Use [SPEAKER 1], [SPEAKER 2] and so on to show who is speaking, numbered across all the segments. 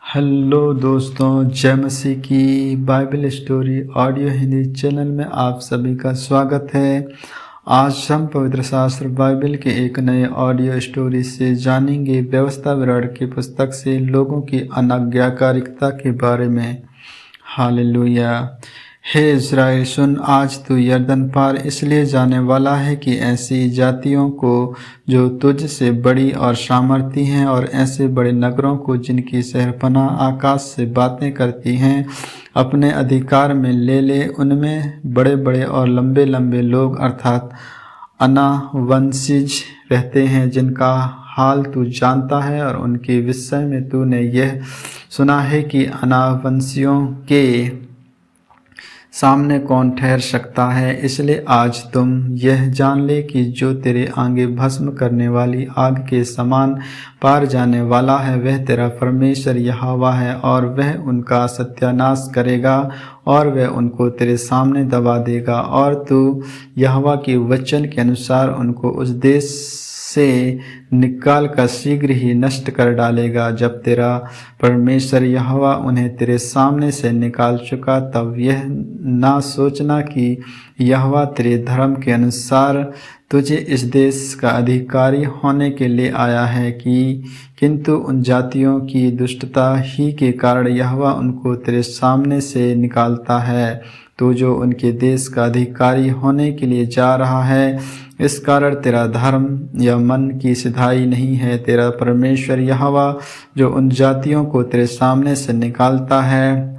[SPEAKER 1] Hello दोस्तों, जय मसीह की Bible story audio Hindi channel में आप सभी का स्वागत है। आज हम पवित्र शास्त्र बाइबल के एक नए ऑडियो स्टोरी से जानेंगे व्यवस्था विवरण की पुस्तक से लोगों की अनाज्ञाकारिता के बारे में। हालेलुया। हे इज़राइल सुन, आज तू यरदन पार इसलिए जाने वाला है कि ऐसी जातियों को जो तुझ से बड़ी और सामर्थी हैं, और ऐसे बड़े नगरों को जिनकी शहरपनाह आकाश से बातें करती हैं, अपने अधिकार में ले ले। उनमें बड़े बड़े और लंबे लंबे लोग अर्थात अनावंशिज रहते हैं, जिनका हाल तू जानता है। और उनके विषय में तूने यह सुना है कि अनावंशियों के सामने कौन ठहर सकता है। इसलिए आज तुम यह जान ले कि जो तेरे आगे भस्म करने वाली आग के समान पार जाने वाला है, वह तेरा परमेश्वर यहोवा है। और वह उनका सत्यानाश करेगा और वह उनको तेरे सामने दबा देगा। और तू यहोवा के वचन के अनुसार उनको उस देश से निकाल कर शीघ्र ही नष्ट कर डालेगा। जब तेरा परमेश्वर यहोवा उन्हें तेरे सामने से निकाल चुका, तब यह ना सोचना कि यहोवा तेरे धर्म के अनुसार तुझे इस देश का अधिकारी होने के लिए आया है, किंतु उन जातियों की दुष्टता ही के कारण यहोवा उनको तेरे सामने से निकालता है। तो जो उनके देश का अधिकारी होने के लिए जा रहा है, इस कारण तेरा धर्म या मन की सिधाई नहीं है। तेरा परमेश्वर यहोवा जो उन जातियों को तेरे सामने से निकालता है,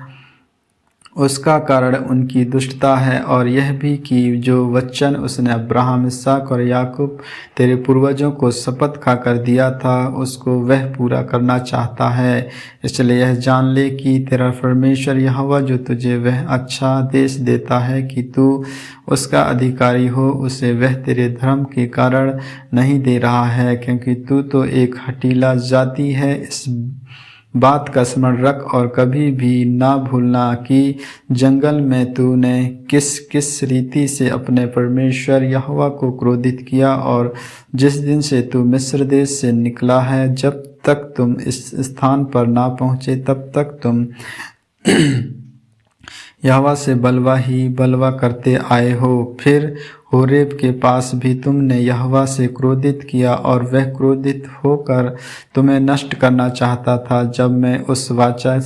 [SPEAKER 1] उसका कारण उनकी दुष्टता है। और यह भी कि जो वचन उसने अब्राहम, इसहाक और याकूब तेरे पूर्वजों को शपथ खाकर दिया था, उसको वह पूरा करना चाहता है। इसलिए यह जान ले कि तेरा परमेश्वर यहोवा जो तुझे वह अच्छा देश देता है कि तू उसका अधिकारी हो, उसे वह तेरे धर्म के कारण नहीं दे रहा है, क्योंकि तू तो एक हठीला जाति है। इस बात का स्मरण रख और कभी भी ना भूलना कि जंगल में तूने किस किस रीति से अपने परमेश्वर यहोवा को क्रोधित किया। और जिस दिन से तू मिस्र देश से निकला है, जब तक तुम इस स्थान पर ना पहुँचे, तब तक तुम यहोवा से बलवा ही बलवा करते आए हो। फिर होरेब के पास भी तुमने यहोवा से क्रोधित किया, और वह क्रोधित होकर तुम्हें नष्ट करना चाहता था। जब मैं उस वाचा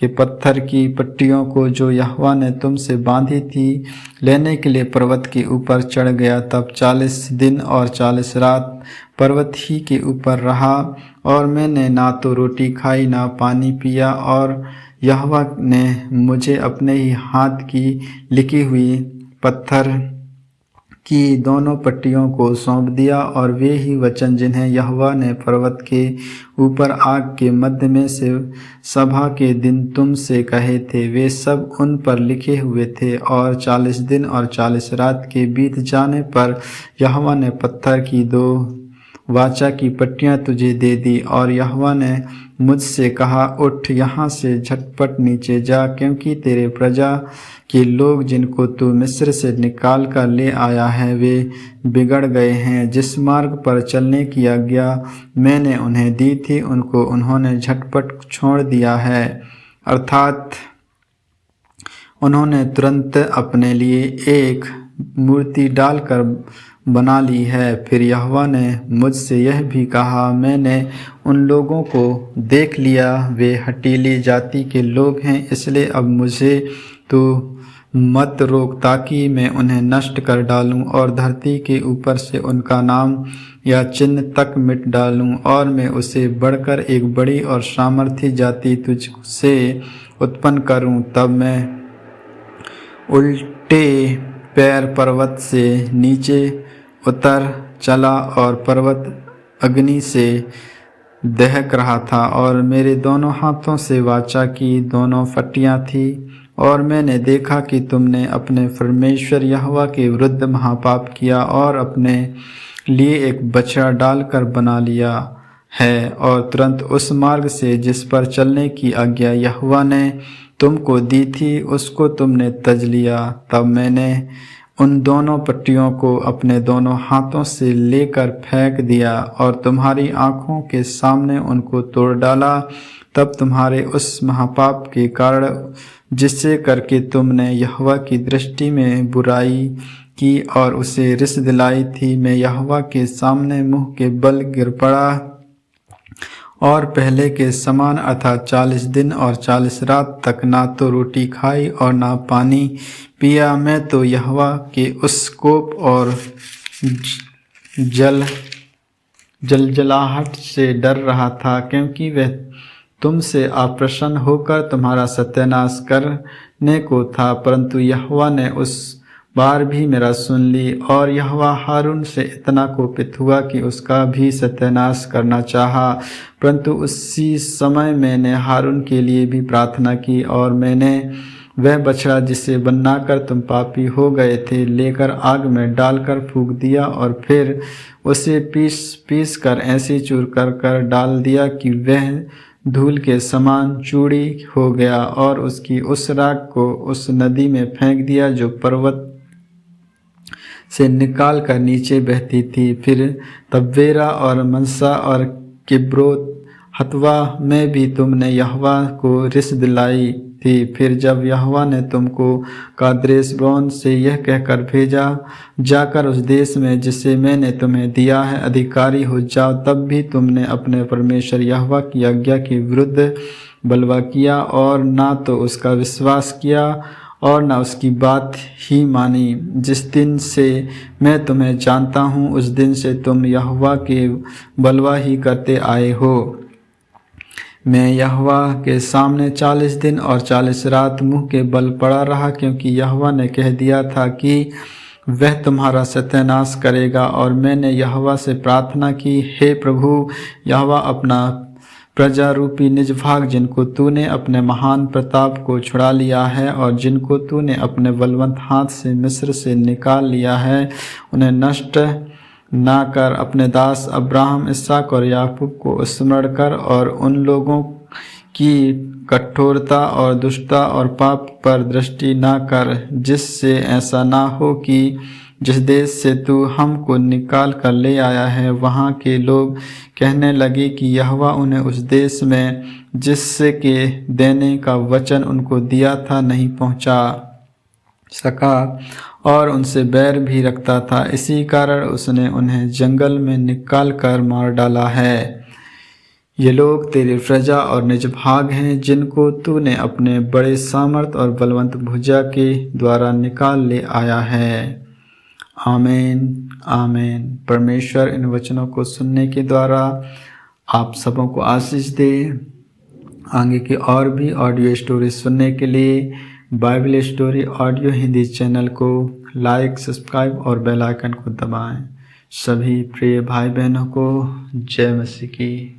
[SPEAKER 1] के पत्थर की पट्टियों को जो यहोवा ने तुमसे बांधी थी लेने के लिए पर्वत के ऊपर चढ़ गया, तब 40 दिन और 40 रात पर्वत ही के ऊपर रहा। और मैंने ना तो रोटी खाई ना पानी पिया। और यहोवा ने मुझे अपने ही हाथ की लिखी हुई पत्थर की दोनों पट्टियों को सौंप दिया। और वे ही वचन जिन्हें यहोवा ने पर्वत के ऊपर आग के मध्य में से सभा के दिन तुमसे कहे थे, वे सब उन पर लिखे हुए थे। और 40 दिन और 40 रात के बीत जाने पर यहोवा ने पत्थर की 2 वाचा की पट्टियां तुझे दे दी। और यहोवा ने मुझसे कहा, उठ, यहाँ से झटपट नीचे जा, क्योंकि तेरे प्रजा के लोग जिनको तू मिस्र से निकाल कर ले आया है, वे बिगड़ गए हैं। जिस मार्ग पर चलने की आज्ञा मैंने उन्हें दी थी, उनको उन्होंने झटपट छोड़ दिया है, अर्थात उन्होंने तुरंत अपने लिए एक मूर्ति डालकर बना ली है। फिर यहोवा ने मुझसे यह भी कहा, मैंने उन लोगों को देख लिया, वे हठीली जाति के लोग हैं। इसलिए अब मुझे तो मत रोक, ताकि मैं उन्हें नष्ट कर डालूं और धरती के ऊपर से उनका नाम या चिन्ह तक मिट डालूं। और मैं उसे बढ़कर एक बड़ी और सामर्थी जाति तुझसे उत्पन्न करूं। तब मैं उल्टे पैर पर्वत से नीचे उतर चला, और पर्वत अग्नि से दहक रहा था। और मेरे दोनों हाथों से वाचा की दोनों फटियां थी। और मैंने देखा कि तुमने अपने परमेश्वर यहोवा के विरुद्ध महापाप किया और अपने लिए एक बछड़ा डालकर बना लिया है। और तुरंत उस मार्ग से जिस पर चलने की आज्ञा यहोवा ने तुमको दी थी, उसको तुमने तज लिया। तब मैंने उन दोनों पट्टियों को अपने दोनों हाथों से लेकर फेंक दिया और तुम्हारी आँखों के सामने उनको तोड़ डाला। तब तुम्हारे उस महापाप के कारण जिससे करके तुमने यहोवा की दृष्टि में बुराई की और उसे रिस दिलाई थी, मैं यहोवा के सामने मुँह के बल गिर पड़ा और पहले के समान अर्थात 40 दिन और 40 रात तक ना तो रोटी खाई और ना पानी पिया। मैं तो यहोवा के उस कोप और जलजलाहट से डर रहा था, क्योंकि वह तुमसे अप्रसन्न होकर तुम्हारा सत्यानाश करने को था। परंतु यहोवा ने उस बार भी मेरा सुन ली और यहोवा हारून से इतना कोपित हुआ कि उसका भी सत्यानाश करना चाहा। परंतु उसी समय मैंने हारून के लिए भी प्रार्थना की और मैंने वह बछड़ा जिसे बनाकर तुम पापी हो गए थे लेकर आग में डालकर फूंक दिया और फिर उसे पीस कर ऐसे चूर कर डाल दिया कि वह धूल के समान चूड़ी हो गया और उसकी उस राख को उस नदी में फेंक दिया जो पर्वत से निकाल कर नीचे बहती थी। फिर तबेरा और मनसा और किब्रोत हतवा में भी तुमने यहोवा को रिस दिलाई थी। फिर जब यहोवा ने तुमको कादेशबोन से यह कहकर भेजा, जाकर उस देश में जिसे मैंने तुम्हें दिया है अधिकारी हो जाओ, तब भी तुमने अपने परमेश्वर यहोवा की आज्ञा के विरुद्ध बलवा किया और ना तो उसका विश्वास किया और न उसकी बात ही मानी। जिस दिन से मैं तुम्हें जानता हूँ उस दिन से तुम यहोवा के बलवा ही करते आए हो। मैं यहोवा के सामने 40 दिन और 40 रात मुँह के बल पड़ा रहा, क्योंकि यहोवा ने कह दिया था कि वह तुम्हारा सत्यानाश करेगा। और मैंने यहोवा से प्रार्थना की, हे प्रभु यहोवा, अपना प्रजा रूपी निज भाग जिनको तूने अपने महान प्रताप को छुड़ा लिया है और जिनको तूने अपने बलवंत हाथ से मिस्र से निकाल लिया है, उन्हें नष्ट ना कर अपने दास अब्राहम, इसहाक और याकूब को स्मरण कर और उन लोगों की कठोरता और दुष्टता और पाप पर दृष्टि ना कर, जिससे ऐसा ना हो कि जिस देश से तू हमको निकाल कर ले आया है वहाँ के लोग कहने लगे कि यहोवा उन्हें उस देश में जिससे के देने का वचन उनको दिया था नहीं पहुँचा सका और उनसे बैर भी रखता था। इसी कारण उसने उन्हें जंगल में निकाल कर मार डाला है। ये लोग तेरी प्रजा और निज भाग हैं, जिनको तूने अपने बड़े सामर्थ और बलवंत भुजा के द्वारा निकाल ले आया है। आमीन आमीन। परमेश्वर इन वचनों को सुनने के द्वारा आप सबों को आशीष दे। आगे की और भी ऑडियो स्टोरी सुनने के लिए Bible story audio Hindi channel को लाइक, सब्सक्राइब और बेल आइकन को दबाएं। सभी प्रिय भाई बहनों को जय मसीह की।